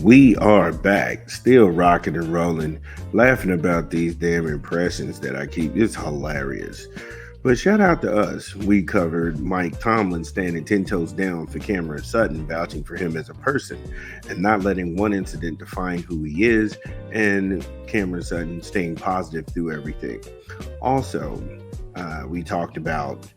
We are back, still rocking and rolling, laughing about these damn impressions that I keep. It's hilarious. But shout out to us. We covered Mike Tomlin standing 10 toes down for Cameron Sutton, vouching for him as a person and not letting one incident define who he is, and Cameron Sutton staying positive through everything. Also, we talked about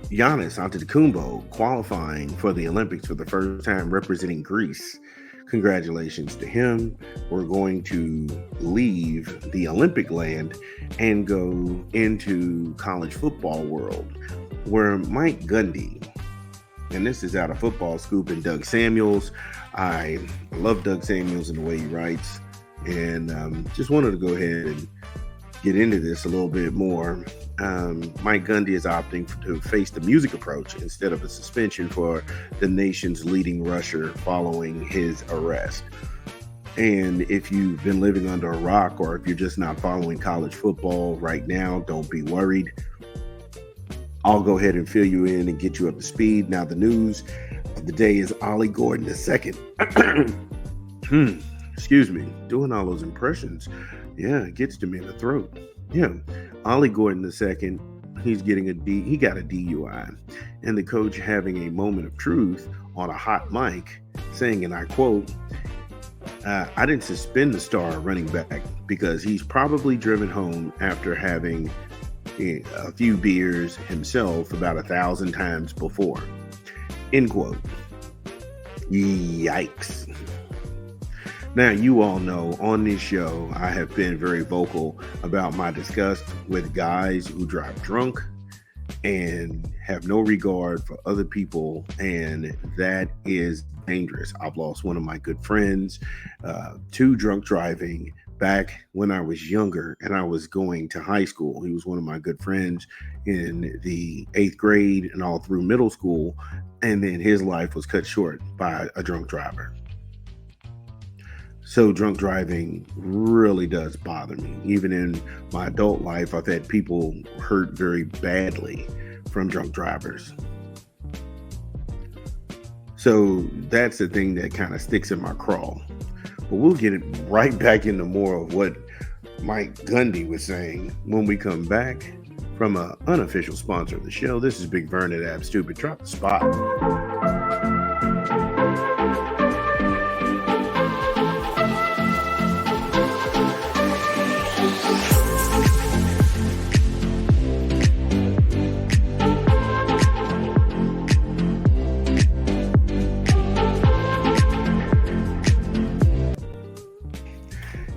Giannis Antetokounmpo qualifying for the Olympics for the first time representing Greece. Congratulations to him. We're going to leave the Olympic land and go into college football world where Mike Gundy, and this is out of Football Scoop and Doug Samuels. I love Doug Samuels and the way he writes, and just wanted to go ahead and get into this a little bit more. Mike Gundy is opting to face the music approach instead of a suspension for the nation's leading rusher following his arrest. And if you've been living under a rock or if you're just not following college football right now, don't be worried. I'll go ahead and fill you in and get you up to speed. Now, the news of the day is Ollie Gordon II. Excuse me, doing all those impressions. Yeah, it gets to me in the throat. Yeah, Ollie Gordon II, he got a DUI, and the coach having a moment of truth on a hot mic, saying, and I quote, "I didn't suspend the star running back because he's probably driven home after having a few beers himself about 1,000 times before." End quote. Yikes. Now, you all know on this show, I have been very vocal about my disgust with guys who drive drunk and have no regard for other people, and that is dangerous. I've lost one of my good friends to drunk driving back when I was younger and I was going to high school. He was one of my good friends in the 8th grade and all through middle school, and then his life was cut short by a drunk driver. So drunk driving really does bother me. Even in my adult life, I've had people hurt very badly from drunk drivers. So that's the thing that kind of sticks in my craw. But we'll get it right back into more of what Mike Gundy was saying when we come back from an unofficial sponsor of the show. This is Big Vern at Ab Stupid. Drop the spot.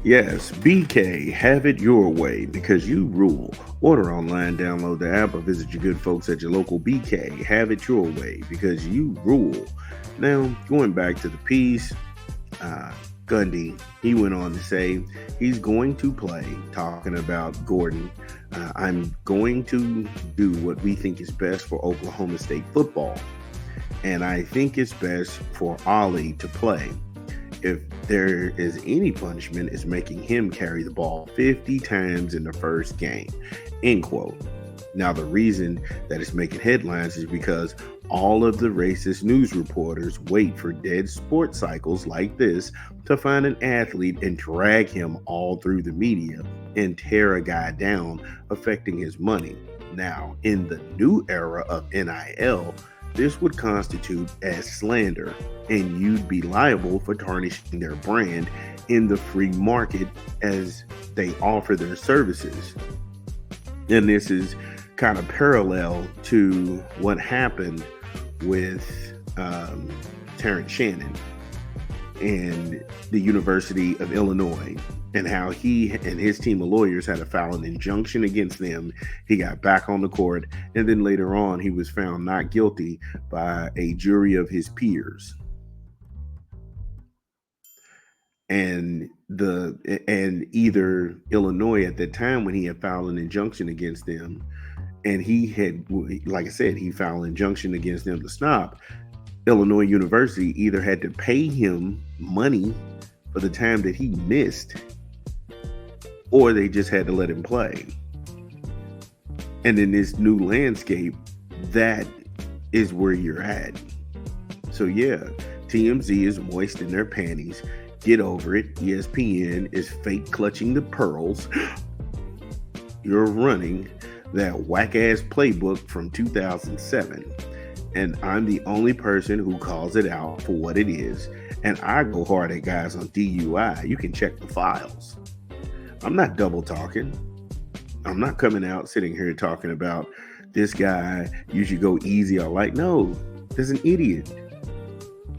Yes, BK, have it your way because you rule. Order online, download the app, or visit your good folks at your local BK. Have it your way because you rule. Now, going back to the piece, Gundy, he went on to say he's going to play, talking about Gordon. I'm going to do what we think is best for Oklahoma State football. And I think it's best for Ollie to play. If there is any punishment, it's making him carry the ball 50 times in the first game. End quote. Now, the reason that it's making headlines is because all of the racist news reporters wait for dead sports cycles like this to find an athlete and drag him all through the media and tear a guy down, affecting his money. Now, in the new era of NIL, this would constitute as slander, and you'd be liable for tarnishing their brand in the free market as they offer their services. And this is kind of parallel to what happened with Terrence Shannon and the University of Illinois, and how he and his team of lawyers had to file an injunction against them. He got back on the court, and then later on, he was found not guilty by a jury of his peers. And either Illinois at that time, when he had filed an injunction against them, and he had, like I said, he filed an injunction against them to stop, Illinois University either had to pay him money for the time that he missed, or they just had to let him play. And in this new landscape, that is where you're at. So yeah, TMZ is moist in their panties. Get over it. ESPN is fake clutching the pearls. You're running that whack-ass playbook from 2007. And I'm the only person who calls it out for what it is. And I go hard at guys on DUI. You can check the files. I'm not double talking. I'm not coming out sitting here talking about this guy, you should go easy or light. No, there's an idiot.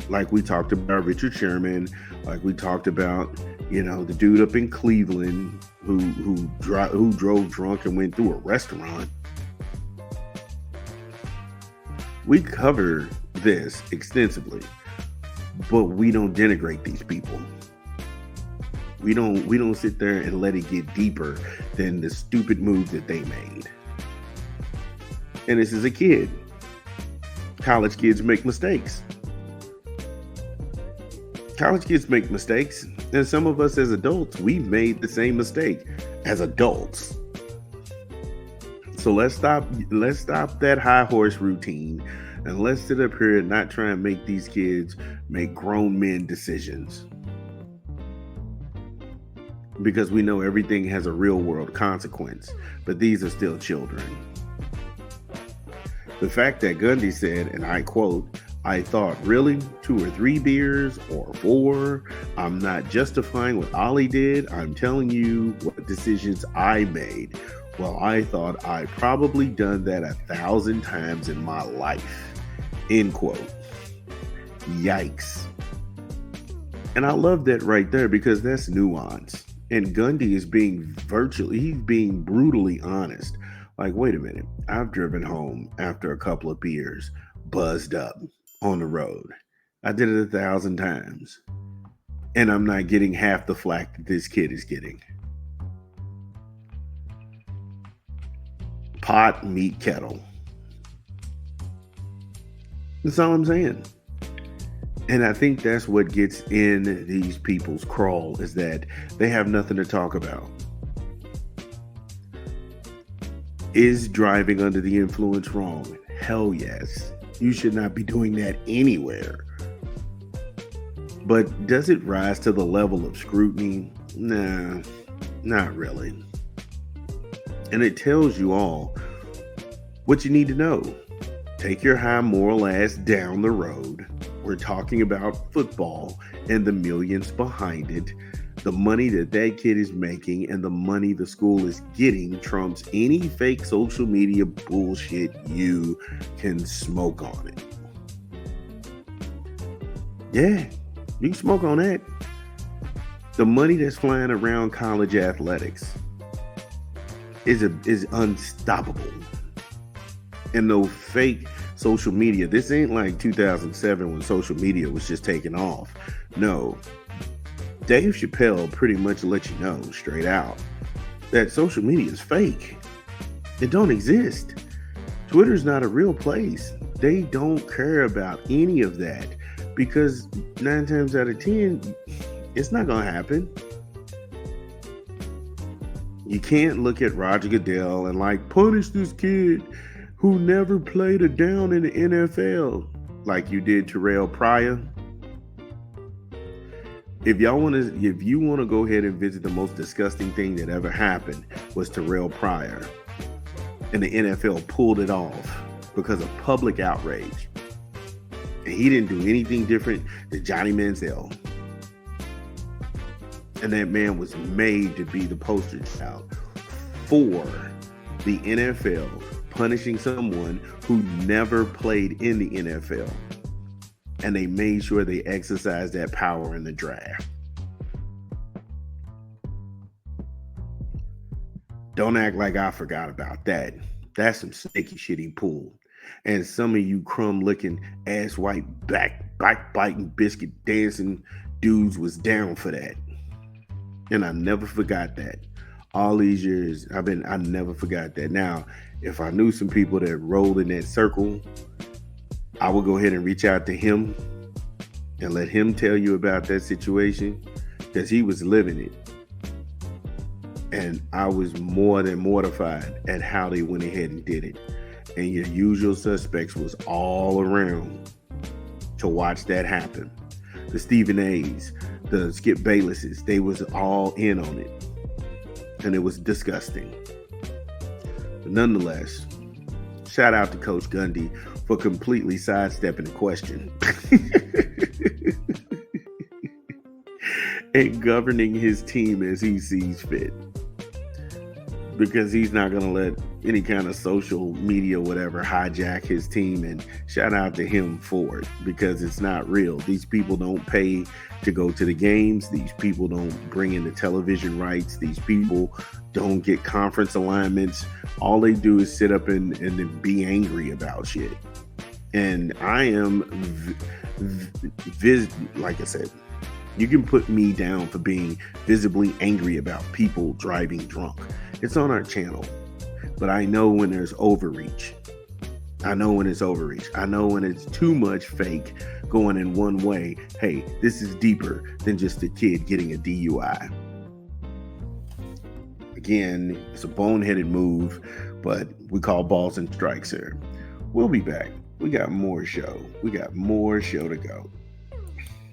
Like we talked about Richard Sherman, like we talked about, the dude up in Cleveland who drove drunk and went through a restaurant. We cover this extensively, but we don't denigrate these people. We don't sit there and let it get deeper than the stupid move that they made. And this is a kid. College kids make mistakes. College kids make mistakes, and some of us as adults, we've made the same mistake as adults. So let's stop that high horse routine, and let's sit up here and not try and make these kids make grown men decisions. Because we know everything has a real world consequence, but these are still children. The fact that Gundy said, and I quote, "I thought, really? 2 or 3 beers or 4? I'm not justifying what Ollie did. I'm telling you what decisions I made. Well, I thought I probably done that 1,000 times in my life." End quote. Yikes. And I love that right there because that's nuance. And Gundy is he's being brutally honest. Like, wait a minute, I've driven home after a couple of beers, buzzed up on the road. I did it 1,000 times. And I'm not getting half the flack that this kid is getting. Pot, meat, kettle. That's all I'm saying. And I think that's what gets in these people's crawl, is that they have nothing to talk about. Is driving under the influence wrong? Hell yes. You should not be doing that anywhere. But does it rise to the level of scrutiny? Nah, not really. And it tells you all what you need to know. Take your high moral ass down the road. We're talking about football and the millions behind it. The money that kid is making and the money the school is getting trumps any fake social media bullshit you can smoke on it. Yeah, you can smoke on that. The money that's flying around college athletics is unstoppable. And no fake social media. This ain't like 2007 when social media was just taking off. No. Dave Chappelle pretty much let you know straight out that social media is fake. It don't exist. Twitter's not a real place. They don't care about any of that because 9 times out of 10, it's not going to happen. You can't look at Roger Goodell and punish this kid who never played a down in the NFL like you did Terrell Pryor. If you want to go ahead and visit the most disgusting thing that ever happened was Terrell Pryor, and the NFL pulled it off because of public outrage. And he didn't do anything different than Johnny Manziel. And that man was made to be the poster child for the NFL punishing someone who never played in the NFL. And they made sure they exercised that power in the draft. Don't act like I forgot about that. That's some snaky shit he pulled. And some of you crumb-licking, ass-white, back-biting, biscuit-dancing dudes was down for that. And I never forgot that. All these years, I never forgot that. Now, if I knew some people that rolled in that circle, I would go ahead and reach out to him and let him tell you about that situation because he was living it. And I was more than mortified at how they went ahead and did it. And your usual suspects was all around to watch that happen. the Stephen A's, the Skip Baylesses. They was all in on it. And it was disgusting. But nonetheless, shout out to Coach Gundy for completely sidestepping the question and governing his team as he sees fit. Because he's not going to let any kind of social media, whatever, hijack his team. And shout out to him for it, because it's not real. These people don't pay to go to the games. These people don't bring in the television rights. These people don't get conference alignments. All they do is sit up and be angry about shit. And I am, like I said, you can put me down for being visibly angry about people driving drunk. It's on our channel. But I know when there's overreach. I know when it's overreach. I know when it's too much fake going in one way. Hey, this is deeper than just a kid getting a DUI. Again, it's a boneheaded move, but we call balls and strikes here. We'll be back. We got more show. We got more show to go.